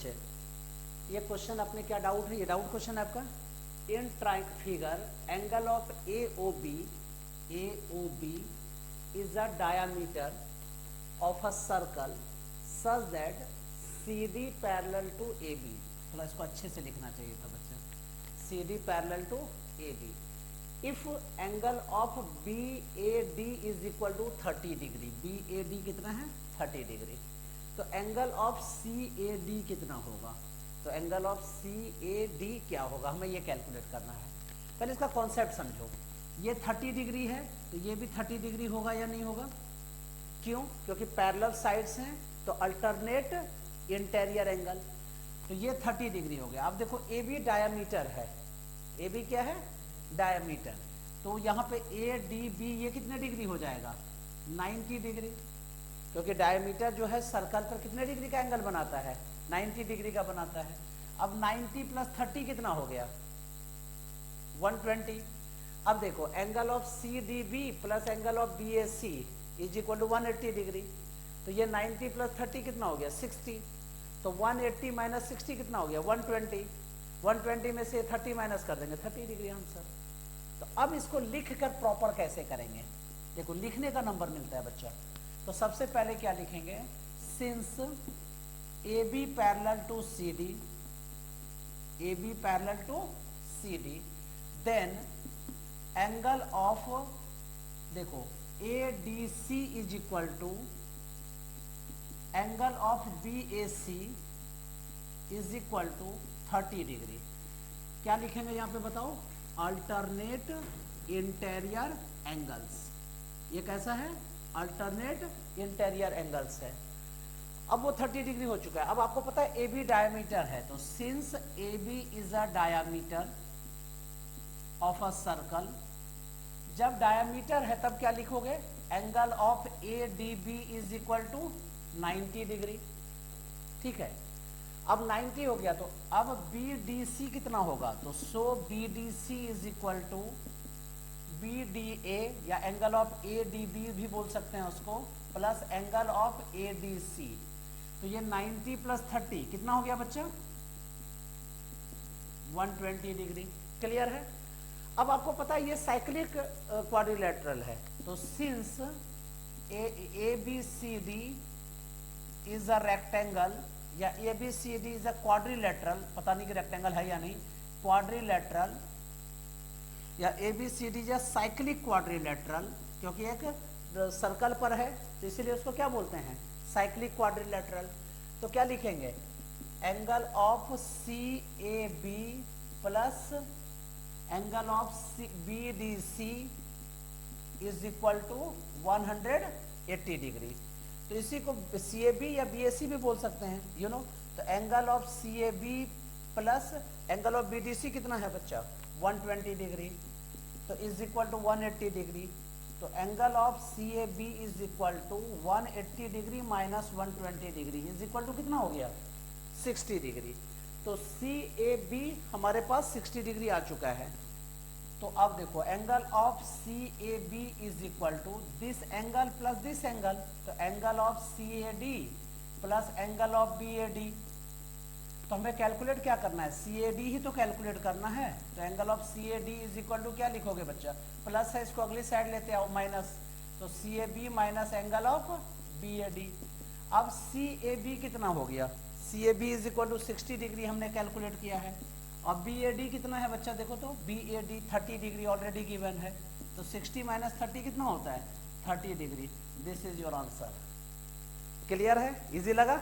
बच्चे, ये क्वेश्चन अपने क्या डाउट है, ये डाउट क्वेश्चन है आपका। In trying figure angle of AOB is the diameter of a circle such that CD parallel to AB। थोड़ा इसको अच्छे से लिखना चाहिए था बच्चा, CD parallel to AB। If angle of BAD is equal to 30 degree, BAD कितना है 30 डिग्री, तो एंगल ऑफ CAD कितना होगा, तो एंगल ऑफ CAD क्या होगा, हमें ये कैलकुलेट करना है। पहले इसका कॉन्सेप्ट समझो, ये 30 डिग्री है तो ये भी 30 डिग्री होगा या नहीं होगा, क्यों, क्योंकि पैरेलल साइड्स हैं तो अल्टरनेट इंटीरियर एंगल, तो ये 30 डिग्री हो गया। अब देखो AB डायमीटर है, AB क्या है डायमीटर, तो यहाँ पे ADB ये कितने डिग्री हो जाएगा 90 डिग्री, क्योंकि डायमीटर जो है सर्कल पर कितने डिग्री का एंगल बनाता है 90 डिग्री का बनाता है। अब 90 प्लस 30 कितना हो गया 120। अब देखो angle of CDB plus angle of BAC is equal to 180 degree, तो ये 90 प्लस 30 कितना हो गया 60, तो 180 माइनस 60 कितना हो गया 120, 120 में से 30 माइनस कर देंगे 30 डिग्री आंसर। तो अब इसको लिख कर प्रॉपर कैसे करेंगे, देखो लिखने का नंबर मिलता है बच्चा, तो सबसे पहले क्या लिखेंगे, since AB parallel to CD, AB parallel to CD, then angle of, देखो ADC is equal to angle of BAC is equal to 30 degree. क्या लिखेंगे यहाँ पे बताओ, अल्टरनेट इंटीरियर एंगल्स, ये कैसा है अल्टरनेट इंटीरियर एंगल्स है। अब वो 30 डिग्री हो चुका है। अब आपको पता है AB डायमीटर है, तो since AB is a diameter of a circle, जब डायमीटर है तब क्या लिखोगे, angle of ADB is equal to 90 degree, ठीक है। अब 90 हो गया, तो अब BDC कितना होगा, तो so BDC is equal to BDA या एंगल ऑफ ADB भी बोल सकते हैं उसको, प्लस एंगल ऑफ ADC, तो ये 90 प्लस 30 कितना हो गया बच्चा 120 डिग्री। क्लियर है। अब आपको पता है ये साइक्लिक क्वाड्रिलेटरल है, तो since ABCD is a rectangle या ABCD इज अ क्वाड्रिलेटरल, पता नहीं कि रेक्टेंगल है या नहीं, क्वाड्रिलेटरल या ABCD is a cyclic quadrilateral, क्योंकि एक सर्कल पर है तो इसीलिए उसको क्या बोलते हैं साइक्लिक क्वाड्रिलेटरल। तो क्या लिखेंगे, angle of CAB plus angle of BDC is equal to 180 degree, तो इसी को CAB या BAC भी बोल सकते हैं, यू नो। तो angle of CAB plus angle of BDC कितना है बच्चा 120 डिग्री, तो इज इक्वल टू 180 डिग्री, तो angle of CAB is equal to 180 degree minus 120 degree is equal to कितना हो गया 60 डिग्री। तो CAB हमारे पास 60 डिग्री आ चुका है। तो अब देखो angle of CAB is equal to this angle plus this angle, तो angle of CAD plus angle of BAD, तो हमें कैलकुलेट क्या करना है CAD ही तो कैलकुलेट करना है, तो angle of CAD is equal to क्या लिखोगे बच्चा, प्लस है इसको अगली साइड लेते आओ माइनस, तो CAB minus angle of BAD। अब CAB कितना हो गया, CAB is equal to 60 degree हमने कैलकुलेट किया है, और BAD कितना है बच्चा, देखो तो BAD 30 डिग्री ऑलरेडी गिवन है, तो 60 माइनस 30 कितना होता है 30 degree. This is your answer. Clear है, इजी लगा।